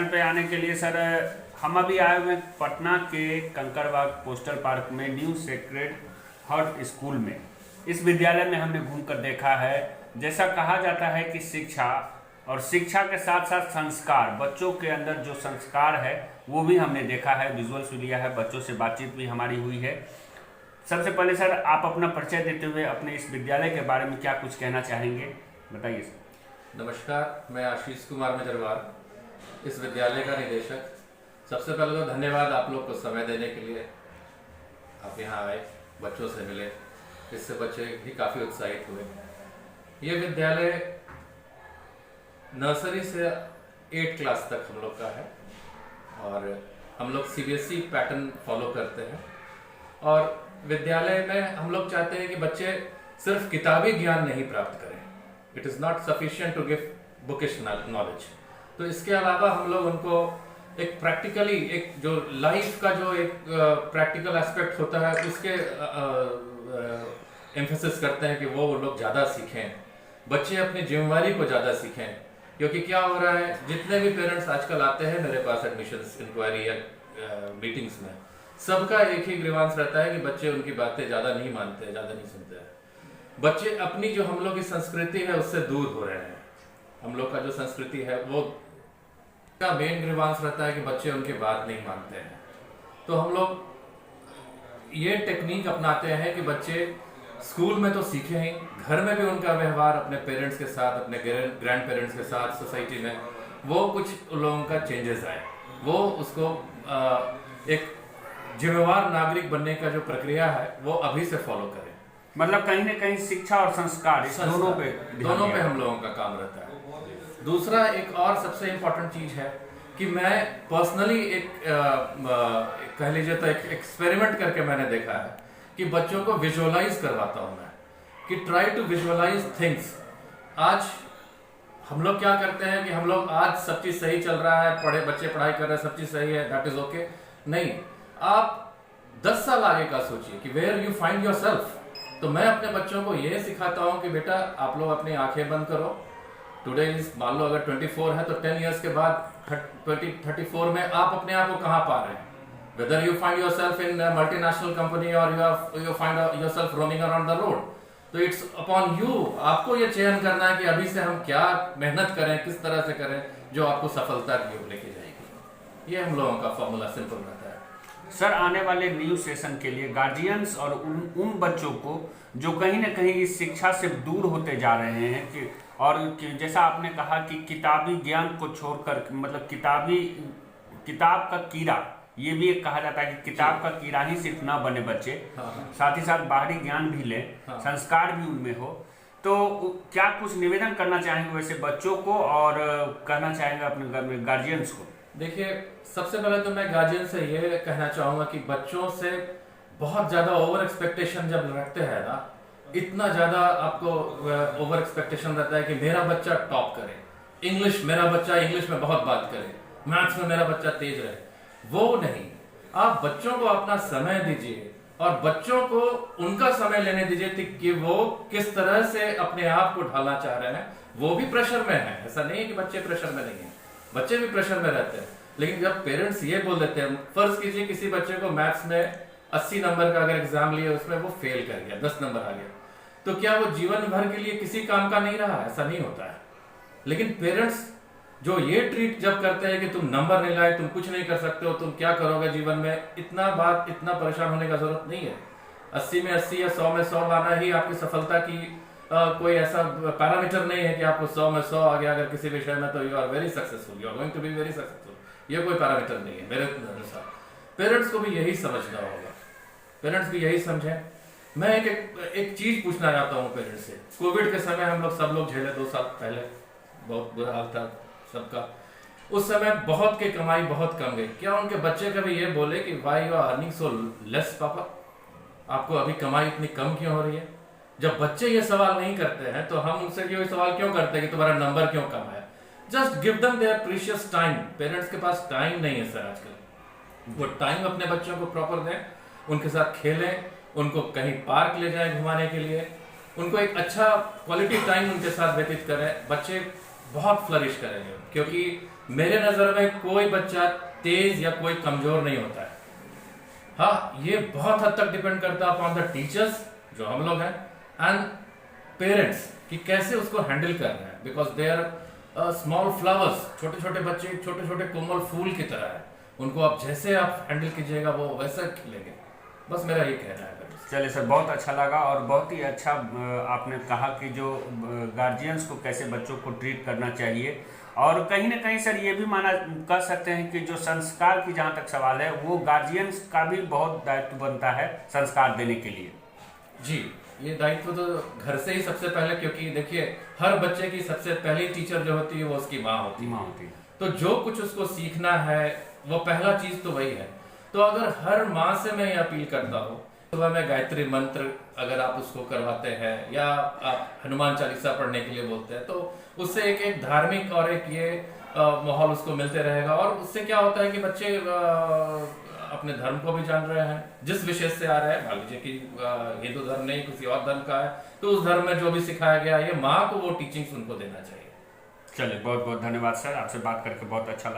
पे आने के लिए सर। हम अभी आए हुए हैं पटना के कंकड़बाग पोस्टल पार्क में न्यू सेक्रेड हार्ट स्कूल में। इस विद्यालय में हमने घूमकर देखा है, जैसा कहा जाता है कि शिक्षा और शिक्षा के साथ साथ संस्कार, बच्चों के अंदर जो संस्कार है वो भी हमने देखा है, विजुअल्स भी लिया है, बच्चों से बातचीत भी हमारी हुई है। सबसे पहले सर आप अपना परिचय देते हुए अपने इस विद्यालय के बारे में क्या कुछ कहना चाहेंगे, बताइए सर। नमस्कार, मैं आशीष कुमार मेजरवाल, इस विद्यालय का निदेशक। सबसे पहले तो धन्यवाद आप लोग को समय देने के लिए। आप यहाँ आए, बच्चों से मिले, इससे बच्चे भी काफ़ी उत्साहित हुए। ये विद्यालय नर्सरी से 8 क्लास तक हम लोग का है और हम लोग CBSE पैटर्न फॉलो करते हैं। और विद्यालय में हम लोग चाहते हैं कि बच्चे सिर्फ किताबी ज्ञान नहीं प्राप्त करें। It is not sufficient to give bookish knowledge. तो इसके अलावा हम लोग उनको एक प्रैक्टिकली, एक जो लाइफ का जो एक प्रैक्टिकल एस्पेक्ट होता है उसके एम्फेसिस करते हैं कि वो लोग ज़्यादा सीखें, बच्चे अपनी जिम्मेवारी को ज़्यादा सीखें। क्योंकि क्या हो रहा है, जितने भी पेरेंट्स आजकल आते हैं मेरे पास एडमिशन्स इंक्वायरी या मीटिंग्स में, सबका एक ही ग्रीवांस रहता है कि बच्चे उनकी बातें ज़्यादा नहीं मानते, ज़्यादा नहीं सुनते हैं। बच्चे अपनी जो हम लोग की संस्कृति है उससे दूर हो रहे हैं। हम लोग का जो संस्कृति है वो का मेन ग्रीवांस रहता है कि बच्चे उनकी बात नहीं मानते हैं। तो हम लोग ये टेक्निक अपनाते हैं कि बच्चे स्कूल में तो सीखे ही, घर में भी उनका व्यवहार अपने पेरेंट्स के साथ, अपने ग्रैंड पेरेंट्स के साथ, सोसाइटी में वो कुछ लोगों का चेंजेस आए, वो उसको एक जिम्मेवार नागरिक बनने का जो प्रक्रिया है वो अभी से फॉलो करें। मतलब कहीं ना कहीं शिक्षा और संस्कार इस दोनों पे हम लोगों का काम रहता है। दूसरा एक और सबसे इम्पोर्टेंट चीज है कि मैं पर्सनली एक कह लीजिए तो एक एक्सपेरिमेंट करके मैंने देखा है कि बच्चों को विजुअलाइज करवाता हूं मैं, कि ट्राई टू विजुअलाइज थिंग्स। आज हम लोग क्या करते हैं कि हम लोग आज सब चीज सही चल रहा है, बच्चे पढ़ाई कर रहे हैं, सब चीज सही है, दैट इज ओके। नहीं, आप 10 साल आगे का सोचिए कि where you find yourself. तो मैं अपने बच्चों को ये सिखाता हूँ कि बेटा आप लोग अपनी आंखें बंद करो। टुडे इज, मान लो अगर 24 है तो 10 इयर्स के बाद 34 में आप अपने आप को कहाँ पा रहे हैं। Whether you find yourself in multinational company और you find yourself roaming around the road, तो इट्स अपॉन यू। आपको ये चयन करना है कि अभी से हम क्या मेहनत करें, किस तरह से करें जो आपको सफलता की ओर लेके जाएगी। ये हम लोगों का फॉर्मूला सिंपल रहता है। सर आने वाले न्यू सेशन के लिए गार्जियंस और उन बच्चों को जो कहीं ना कहीं इस शिक्षा से दूर होते जा रहे हैं कि जैसा आपने कहा कि किताबी ज्ञान को छोड़कर, मतलब किताब का कीड़ा, ये भी एक कहा जाता है कि किताब का कीड़ा ही सिर्फ ना बने बच्चे, साथ ही साथ बाहरी ज्ञान भी लें, संस्कार भी उनमें हो। तो क्या कुछ निवेदन करना चाहेंगे वैसे बच्चों को और कहना चाहेंगे अपने घर में गार्जियंस को? देखिए, सबसे पहले तो मैं गार्जियन से ये कहना चाहूँगा कि बच्चों से बहुत ज़्यादा ओवर एक्सपेक्टेशन जब रखते हैं ना, इतना ज़्यादा आपको ओवर एक्सपेक्टेशन रहता है कि मेरा बच्चा टॉप करे, मेरा बच्चा इंग्लिश में बहुत बात करे, मैथ्स में मेरा बच्चा तेज रहे। वो नहीं, आप बच्चों को अपना समय दीजिए और बच्चों को उनका समय लेने दीजिए कि वो किस तरह से अपने आप को ढालना चाह रहे हैं। वो भी प्रेशर में है, ऐसा नहीं है कि बच्चे प्रेशर में नहीं है, बच्चे भी प्रेशर में रहते हैं। लेकिन जब पेरेंट्स ये बोल देते हैं, फर्ज कीजिए किसी बच्चे को मैथ्स में 80 नंबर का अगर एग्जाम लिया, उसमें वो फेल कर गया, 10 नंबर आ गया, तो क्या वो जीवन भर के लिए किसी काम का नहीं रहा? ऐसा नहीं होता है। लेकिन पेरेंट्स जो ये ट्रीट जब करते हैं कि तुम नंबर नहीं लाए, तुम कुछ नहीं कर सकते हो, तुम क्या करोगे जीवन में, इतना परेशान होने का जरूरत नहीं है। 80 में 80 या 100 में 100 लाना ही आपकी सफलता की कोई ऐसा पैरामीटर नहीं है कि आपको 100 में 100 आ गया अगर किसी विषय में, तो you are very successful, you are going to be very successful. ये कोई पैरामीटर नहीं है मेरे अनुसार। पेरेंट्स को भी यही समझना होगा, पेरेंट्स भी यही समझें। मैं एक चीज पूछना चाहता हूँ पेरेंट्स से। कोविड के समय हम लोग सब लोग झेले, 2 साल पहले बहुत बुरा हाल था सबका। उस समय बहुत की कमाई बहुत कम गई। क्या उनके बच्चे कभी ये बोले कि why you are earning so less papa, आपको अभी कमाई इतनी कम क्यों हो रही है? जब बच्चे ये सवाल नहीं करते हैं तो हम उनसे ये सवाल क्यों करते हैं कि तुम्हारा नंबर क्यों कम है? Just give them their precious time. Parents के पास टाइम नहीं है सर आजकल। वो टाइम अपने बच्चों को प्रॉपर दें, उनके साथ खेलें, उनको कहीं पार्क ले जाएं घुमाने के लिए, उनको एक अच्छा क्वालिटी टाइम उनके साथ व्यतीत करें। बच्चे बहुत फ्लरिश करेंगे, क्योंकि मेरे नजर में कोई बच्चा तेज या कोई कमजोर नहीं होता है। हाँ, ये बहुत हद तक डिपेंड करता है अपॉन द टीचर्स जो हम लोग हैं एंड पेरेंट्स कि कैसे उसको हैंडल कर रहे हैं, because they are small flowers, छोटे छोटे बच्चे छोटे छोटे कोमल फूल की तरह है, उनको आप जैसे आप हैंडल कीजिएगा वो वैसा खिलेंगे। बस मेरा ये कहना है। चलिए सर, बहुत अच्छा लगा और बहुत ही अच्छा आपने कहा कि जो गार्जियंस को कैसे बच्चों को ट्रीट करना चाहिए, और कहीं ना कहीं सर ये भी माना कर सकते हैं कि जो संस्कार की जहाँ तक सवाल है वो गार्जियंस का भी बहुत दायित्व बनता है संस्कार देने के लिए। जी, ये दायित्व तो घर से ही सबसे पहले, क्योंकि देखिए हर बच्चे की सबसे पहली टीचर जो होती है वो उसकी माँ होती है। तो जो कुछ उसको सीखना है वो पहला चीज तो वही है। तो अगर हर माँ से मैं ये अपील करता हूँ, सुबह में गायत्री मंत्र अगर आप उसको करवाते हैं या आप हनुमान चालीसा पढ़ने के लिए बोलते हैं, तो उससे एक एक धार्मिक और एक ये माहौल उसको मिलते रहेगा। और उससे क्या होता है कि बच्चे अपने धर्म को भी जान रहे हैं, जिस विषय से आ रहे हैं, मान लीजिए कि हिंदू धर्म नहीं किसी और धर्म का है, तो उस धर्म में जो भी सिखाया गया ये माँ को वो टीचिंग्स उनको देना चाहिए। चलिए, बहुत बहुत धन्यवाद सर, आपसे बात करके बहुत अच्छा लगा।